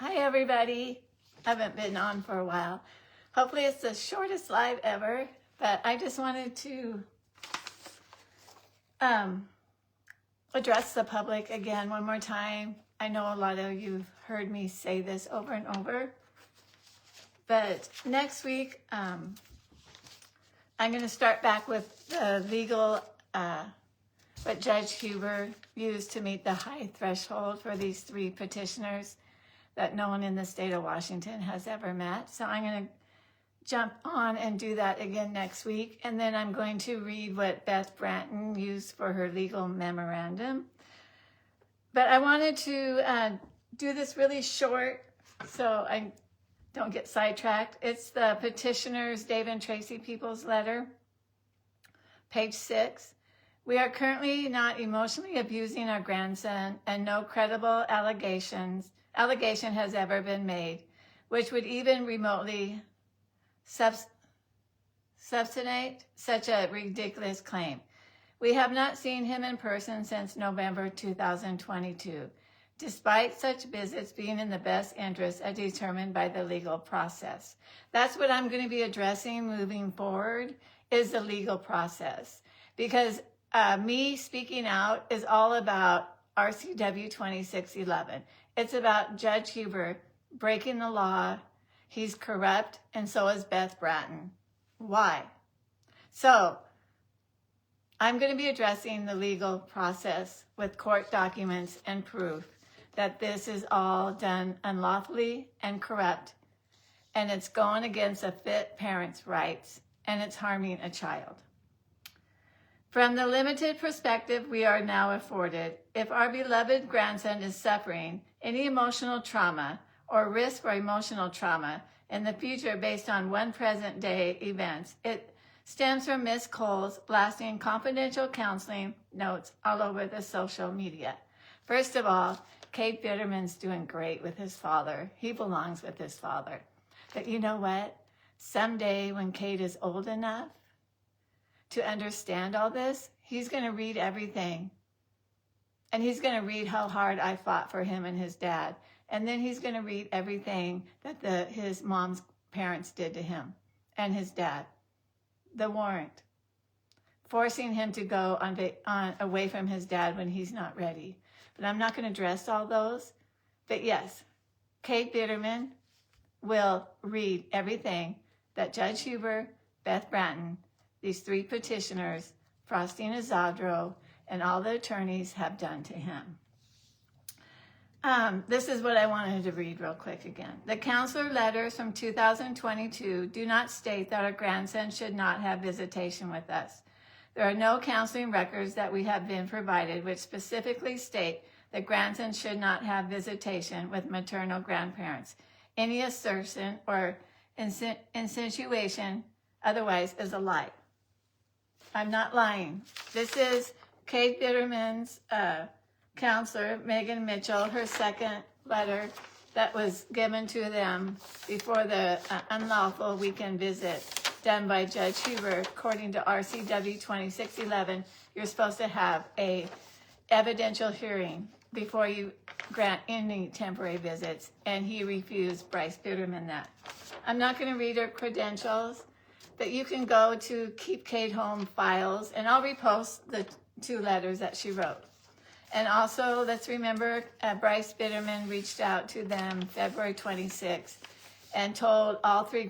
Hi everybody. I haven't been on for a while. Hopefully it's the shortest live ever, but I just wanted to address the public again one more time. I know a lot of you have heard me say this over and over, but next week I'm going to start back with the legal, what Judge Huber used to meet the high threshold for these three petitioners that no one in the state of Washington has ever met. So I'm going to jump on and do that again next week. And then I'm going to read what Beth Branton used for her legal memorandum. But I wanted to do this really short so I don't get sidetracked. It's the petitioners, Dave and Tracy Peoples' letter, page 6. We are currently not emotionally abusing our grandson, and no credible allegation has ever been made, which would even remotely substantiate such a ridiculous claim. We have not seen him in person since November 2022, despite such visits being in the best interest as determined by the legal process. That's what I'm going to be addressing moving forward, is the legal process. Because me speaking out is all about RCW 2611. It's about Judge Huber breaking the law. He's corrupt, and so is Beth Branton. Why? So I'm going to be addressing the legal process with court documents and proof that this is all done unlawfully and corrupt, and it's going against a fit parent's rights, and it's harming a child. From the limited perspective we are now afforded, if our beloved grandson is suffering any emotional trauma or risk for emotional trauma in the future based on one present day events, it stems from Ms. Cole's blasting confidential counseling notes all over the social media. First of all, Kade Bitterman's doing great with his father. He belongs with his father. But you know what? Someday when Kade is old enough to understand all this, he's going to read everything. And he's going to read how hard I fought for him and his dad. And then he's going to read everything that his mom's parents did to him and his dad. The warrant, forcing him to go away from his dad when he's not ready. But I'm not going to address all those. But yes, Kade Bitterman will read everything that Judge Huber, Beth Branton, these three petitioners, Faustina Zadro, and all the attorneys have done to him. This is what I wanted to read real quick again. The counselor letters from 2022 do not state that our grandson should not have visitation with us. There are no counseling records that we have been provided which specifically state that grandson should not have visitation with maternal grandparents. Any assertion or insinuation otherwise is a lie. I'm not lying. This is Kade Bitterman's counselor, Megan Mitchell, her second letter that was given to them before the unlawful weekend visit done by Judge Huber. According to RCW 2611, you're supposed to have a evidential hearing before you grant any temporary visits, and he refused Bryce Bitterman that. I'm not going to read her credentials, but you can go to Keep Kade Home files, and I'll repost the 2 letters that she wrote. And also, let's remember, Bryce Bitterman reached out to them February 26th and told all 3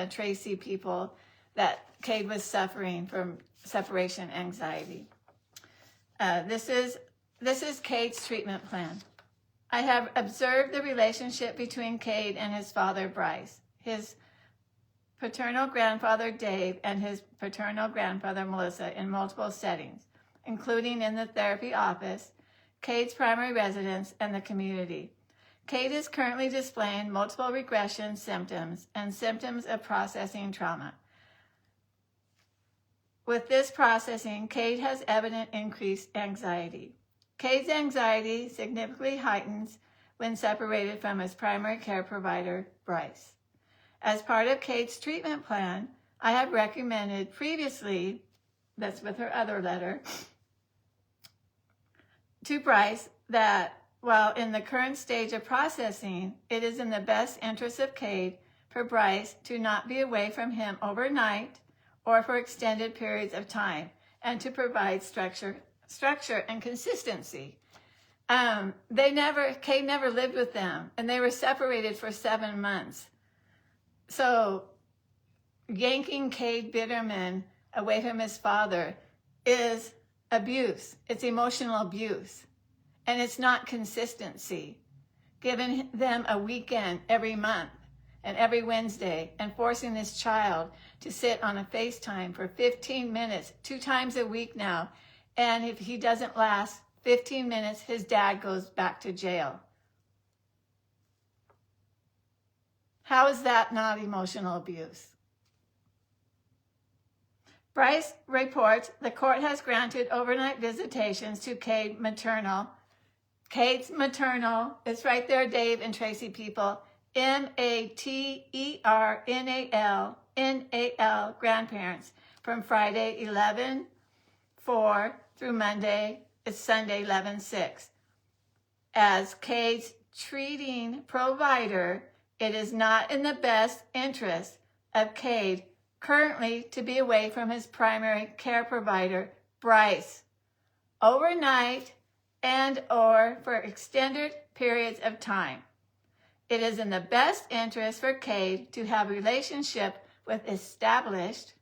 Tracy people that Kade was suffering from separation anxiety. This is Kade's treatment plan. I have observed the relationship between Kade and his father, Bryce, his paternal grandfather, Dave, and his paternal grandfather, Melissa, in multiple settings, including in the therapy office, Kade's primary residence, and the community. Kade is currently displaying multiple regression symptoms and symptoms of processing trauma. With this processing, Kade has evident increased anxiety. Kade's anxiety significantly heightens when separated from his primary care provider, Bryce. As part of Kade's treatment plan, I have recommended previously, that's with her other letter, to Bryce that while in the current stage of processing, it is in the best interest of Kade for Bryce to not be away from him overnight or for extended periods of time, and to provide structure and consistency. Kade never lived with them, and they were separated for 7 months. So yanking Kade Bitterman away from his father is abuse. It's emotional abuse. And it's not consistency. Giving them a weekend every month and every Wednesday and forcing this child to sit on a FaceTime for 15 minutes, 2 times a week now. And if he doesn't last 15 minutes, his dad goes back to jail. How is that not emotional abuse? Bryce reports the court has granted overnight visitations to Kade's maternal, it's right there, Dave and Tracy people, MATERNAL grandparents from Friday 11/4 through Monday, it's Sunday 11/6. As Kade's treating provider, it is not in the best interest of Kade currently to be away from his primary care provider, Bryce, overnight and or for extended periods of time. It is in the best interest for Kade to have a relationship with established,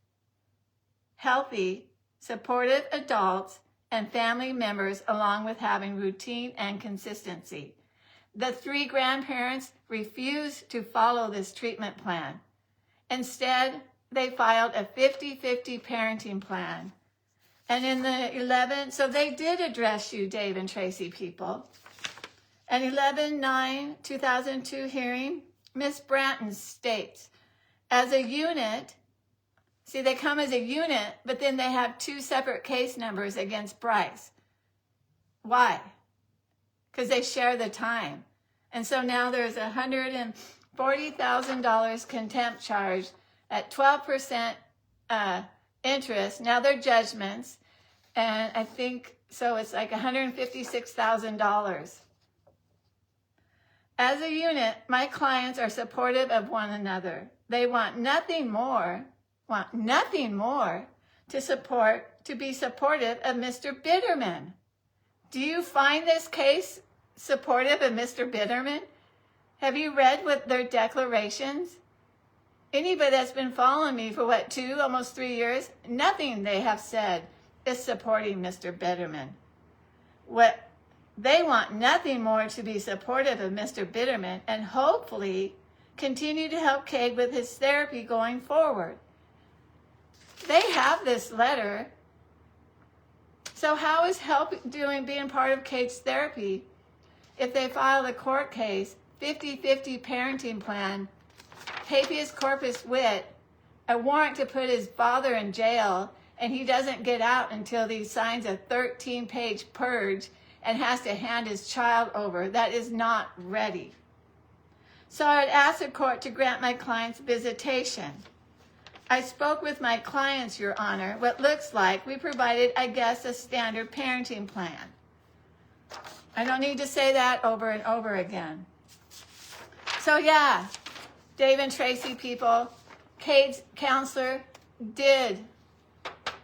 healthy, supportive adults and family members, along with having routine and consistency. The 3 grandparents refused to follow this treatment plan. Instead, they filed a 50-50 parenting plan. And in the 11, so they did address you, Dave and Tracy people. An 11/9/2002 hearing, Ms. Branton states, as a unit, see, they come as a unit, but then they have 2 separate case numbers against Bryce. Why? Because they share the time. And so now there's $140,000 contempt charge at 12% interest. Now they're judgments, and I think, so it's like $156,000. As a unit, my clients are supportive of one another. They want nothing more to be supportive of Mr. Bitterman. Do you find this case supportive of Mr. Bitterman? Have you read what their declarations? Anybody that's been following me for almost 3 years, nothing they have said is supporting Mr. Bitterman. They want nothing more to be supportive of Mr. Bitterman and hopefully continue to help Kade with his therapy going forward. They have this letter. So how is being part of Kade's therapy if they file a court case, 50-50 parenting plan, habeas corpus writ, a warrant to put his father in jail, and he doesn't get out until he signs a 13-page purge and has to hand his child over? That is not ready. So I would ask the court to grant my client's visitation. I spoke with my clients, Your Honor. What looks like we provided, I guess, a standard parenting plan. I don't need to say that over and over again. So yeah, Dave and Tracy people, Kade's counselor did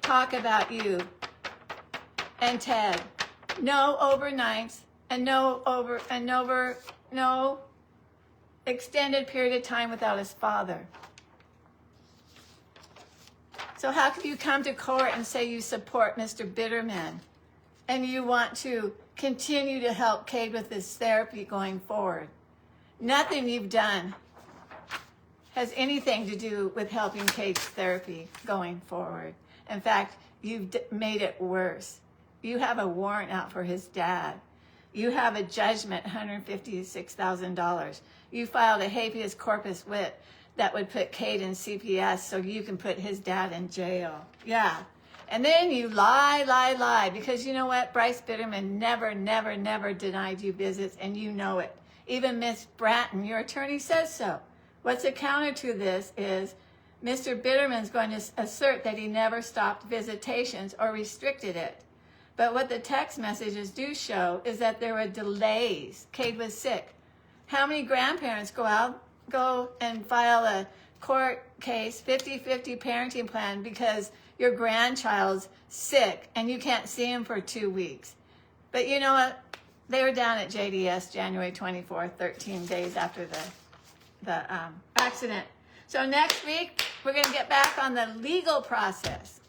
talk about you and Ted. No overnights and no extended period of time without his father. So how could you come to court and say you support Mr. Bitterman and you want to continue to help Kade with his therapy going forward? Nothing you've done has anything to do with helping Kade's therapy going forward. In fact, you've made it worse. You have a warrant out for his dad. You have a judgment, $156,000. You filed a habeas corpus writ that would put Kade in CPS so you can put his dad in jail. Yeah. And then you lie, because you know what? Bryce Bitterman never denied you visits, and you know it. Even Ms. Bratton, your attorney, says so. What's a counter to this is Mr. Bitterman's going to assert that he never stopped visitations or restricted it. But what the text messages do show is that there were delays. Kade was sick. How many grandparents go and file a court case, 50-50 parenting plan, because your grandchild's sick and you can't see him for 2 weeks? But you know what? They were down at JDS January 24th, 13 days after the accident. So next week, we're going to get back on the legal process.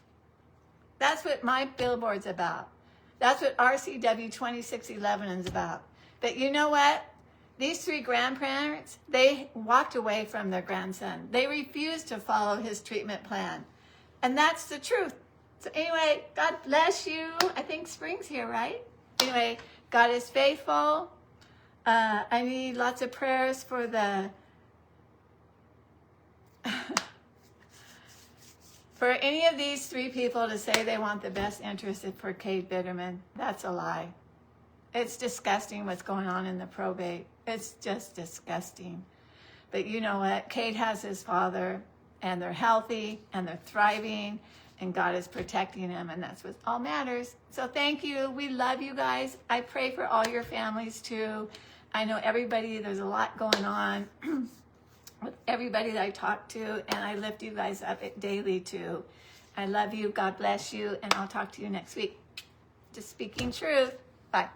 That's what my billboard's about. That's what RCW 2611 is about. But you know what? These 3 grandparents, they walked away from their grandson. They refused to follow his treatment plan. And that's the truth. So anyway, God bless you. I think spring's here, right? Anyway, God is faithful. I need lots of prayers for the... For any of these 3 people to say they want the best interest for Kade Bitterman, that's a lie. It's disgusting what's going on in the probate. It's just disgusting. But you know what? Kade has his father, and they're healthy, and they're thriving, and God is protecting them, and that's what all matters. So thank you. We love you guys. I pray for all your families too. I know everybody, there's a lot going on with everybody that I talk to, and I lift you guys up daily too. I love you. God bless you, and I'll talk to you next week. Just speaking truth. Bye.